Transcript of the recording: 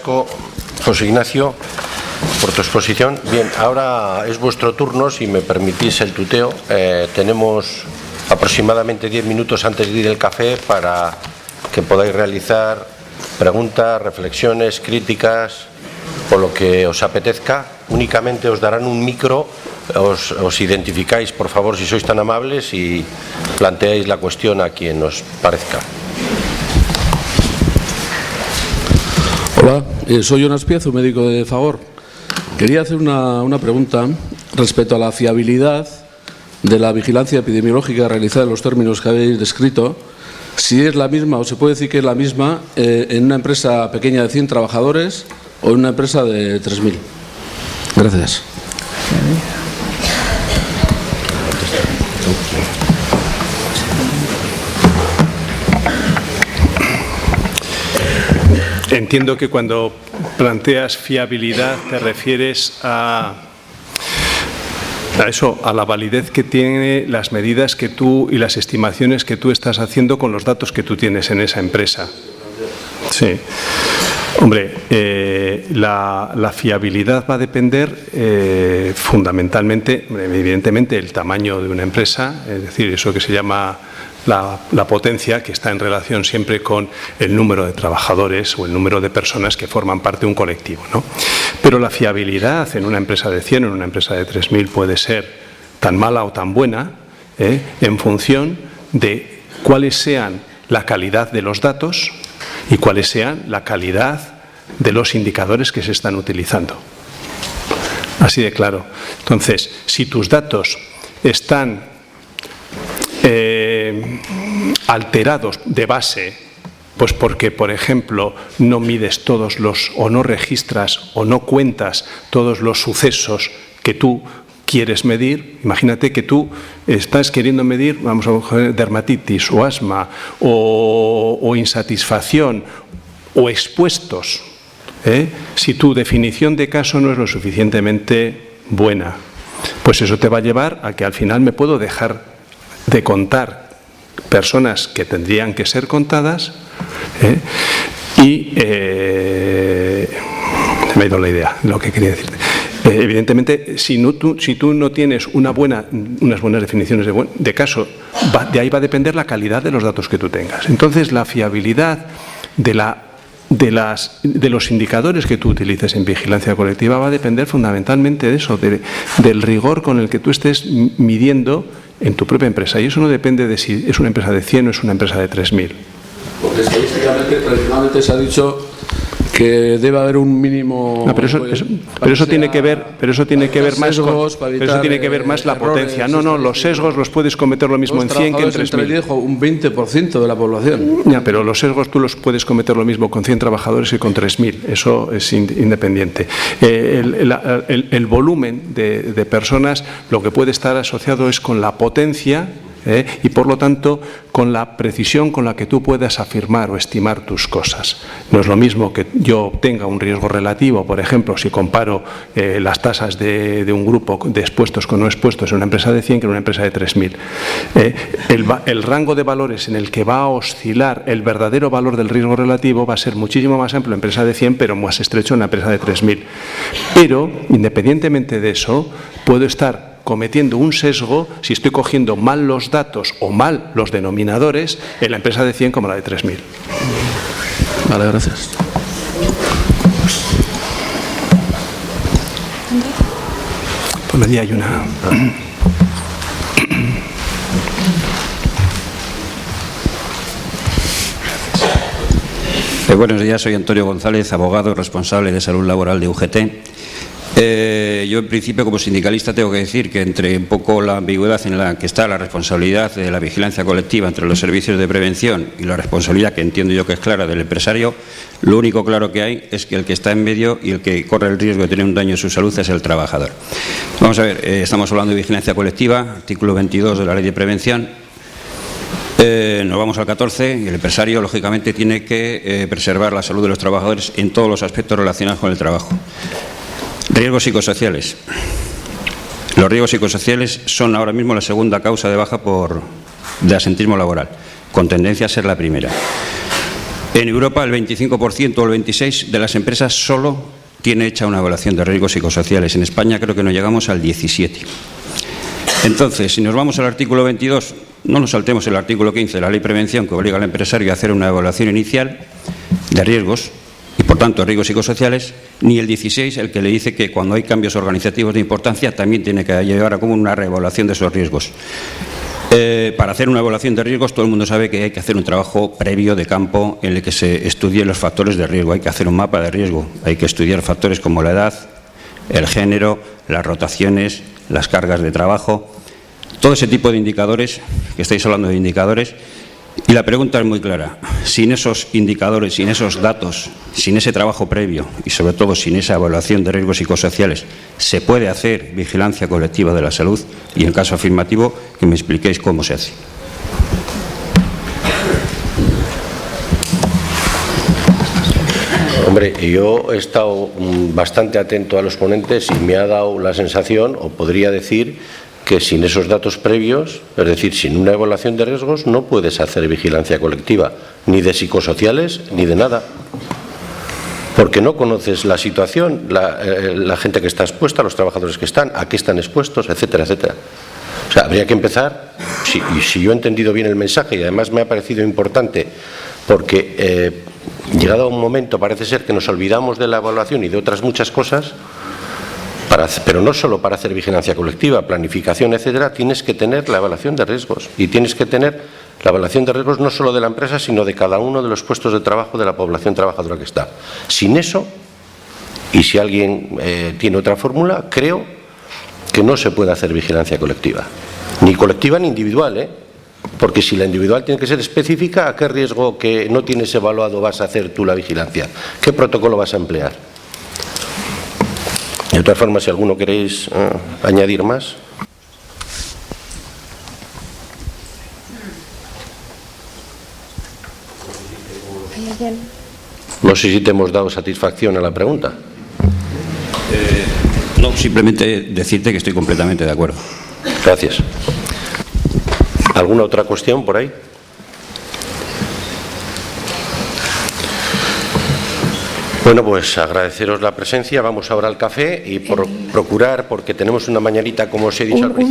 asko, José Ignacio, por tu exposición. Bien, ahora es vuestro turno, si me permitís el tuteo. Tenemos aproximadamente 10 minutos antes de ir al café para que podáis realizar preguntas, reflexiones, críticas o lo que os apetezca. Únicamente os darán un micro, os identificáis, por favor, si sois tan amables, y planteáis la cuestión a quien os parezca. Hola, soy Jonas Piezo, médico de Fagor. Quería hacer una pregunta respecto a la fiabilidad de la vigilancia epidemiológica realizada en los términos que habéis descrito. Si es la misma, o se puede decir que es la misma, en una empresa pequeña de 100 trabajadores o en una empresa de 3.000. Gracias. Entiendo que cuando planteas fiabilidad te refieres a eso, a la validez que tiene las medidas que tú y las estimaciones que tú estás haciendo con los datos que tú tienes en esa empresa. Sí. Hombre, la fiabilidad va a depender fundamentalmente, evidentemente, del tamaño de una empresa, es decir, eso que se llama la potencia, que está en relación siempre con el número de trabajadores o el número de personas que forman parte de un colectivo, ¿no? Pero la fiabilidad en una empresa de 100 o en una empresa de 3.000 puede ser tan mala o tan buena en función de cuáles sean la calidad de los datos y cuáles sean la calidad de los indicadores que se están utilizando. Así de claro. Entonces, si tus datos están alterados de base, pues porque, por ejemplo, no mides todos los, o no registras o no cuentas todos los sucesos que tú quieres medir. Imagínate que tú estás queriendo medir, vamos a coger dermatitis o asma o insatisfacción o expuestos. Si tu definición de caso no es lo suficientemente buena, pues eso te va a llevar a que al final me puedo dejar de contar personas que tendrían que ser contadas y me ha ido la idea, lo que quería decirte. Evidentemente, si tú no tienes unas buenas definiciones de caso, de ahí va a depender la calidad de los datos que tú tengas. Entonces, la fiabilidad de los indicadores que tú utilices en vigilancia colectiva va a depender fundamentalmente de eso, del rigor con el que tú estés midiendo en tu propia empresa. Y eso no depende de si es una empresa de 100 o es una empresa de 3.000. Porque estadísticamente, tradicionalmente se ha dicho que debe haber un mínimo. No, pero eso tiene que ver más la potencia. No, los sesgos los puedes cometer lo mismo en 100 que en 3.000. Un 20% de la población. Ya, pero los sesgos tú los puedes cometer lo mismo con 100 trabajadores que con 3.000. Eso es independiente. El volumen de personas, lo que puede estar asociado es con la potencia y, por lo tanto, con la precisión con la que tú puedas afirmar o estimar tus cosas. No es lo mismo que yo obtenga un riesgo relativo, por ejemplo, si comparo las tasas de un grupo de expuestos con no expuestos en una empresa de 100 que en una empresa de 3.000. El rango de valores en el que va a oscilar el verdadero valor del riesgo relativo va a ser muchísimo más amplio en una empresa de 100, pero más estrecho en una empresa de 3.000. Pero, independientemente de eso, puedo estar cometiendo un sesgo si estoy cogiendo mal los datos o mal los denominadores en la empresa de 100 como la de 3.000. Vale, gracias. Por allí hay una. Buenos días, soy Antonio González, abogado responsable de salud laboral de UGT. Yo, en principio, como sindicalista, tengo que decir que entre un poco la ambigüedad en la que está la responsabilidad de la vigilancia colectiva entre los servicios de prevención y la responsabilidad, que entiendo yo que es clara, del empresario, lo único claro que hay es que el que está en medio y el que corre el riesgo de tener un daño en su salud es el trabajador. Vamos a ver, estamos hablando de vigilancia colectiva, artículo 22 de la Ley de Prevención. Nos vamos al 14 y el empresario, lógicamente, tiene que preservar la salud de los trabajadores en todos los aspectos relacionados con el trabajo. Riesgos psicosociales. Los riesgos psicosociales son ahora mismo la segunda causa de baja de asentismo laboral, con tendencia a ser la primera. En Europa el 25% o el 26% de las empresas solo tiene hecha una evaluación de riesgos psicosociales. En España creo que no llegamos al 17%. Entonces, si nos vamos al artículo 22, no nos saltemos el artículo 15 de la Ley de Prevención, que obliga al empresario a hacer una evaluación inicial de riesgos y, por tanto, riesgos psicosociales, ni el 16, el que le dice que cuando hay cambios organizativos de importancia también tiene que llevar a cabo una reevaluación de esos riesgos. Para hacer una evaluación de riesgos, todo el mundo sabe que hay que hacer un trabajo previo de campo en el que se estudien los factores de riesgo. Hay que hacer un mapa de riesgo, hay que estudiar factores como la edad, el género, las rotaciones, las cargas de trabajo, todo ese tipo de indicadores, que estáis hablando de indicadores, y la pregunta es muy clara. Sin esos indicadores, sin esos datos, sin ese trabajo previo y sobre todo sin esa evaluación de riesgos psicosociales, ¿se puede hacer vigilancia colectiva de la salud? Y en caso afirmativo, que me expliquéis cómo se hace. Hombre, yo he estado bastante atento a los ponentes y me ha dado la sensación, o podría decir, que sin esos datos previos, es decir, sin una evaluación de riesgos, no puedes hacer vigilancia colectiva, ni de psicosociales, ni de nada. Porque no conoces la situación, la gente que está expuesta, los trabajadores que están, a qué están expuestos, etcétera, etcétera. O sea, habría que empezar, si yo he entendido bien el mensaje, y además me ha parecido importante, porque llegado a un momento parece ser que nos olvidamos de la evaluación y de otras muchas cosas, pero no solo para hacer vigilancia colectiva, planificación, etcétera, tienes que tener la evaluación de riesgos y tienes que tener la evaluación de riesgos no solo de la empresa, sino de cada uno de los puestos de trabajo de la población trabajadora que está. Sin eso, y si alguien tiene otra fórmula, creo que no se puede hacer vigilancia colectiva, ni colectiva ni individual, porque si la individual tiene que ser específica, ¿a qué riesgo que no tienes evaluado vas a hacer tú la vigilancia? ¿Qué protocolo vas a emplear? De todas formas, si alguno queréis añadir más. No sé si te hemos dado satisfacción a la pregunta. No, simplemente decirte que estoy completamente de acuerdo. Gracias. ¿Alguna otra cuestión por ahí? Bueno, pues agradeceros la presencia. Vamos ahora al café y por procurar, porque tenemos una mañanita, como os he dicho al principio.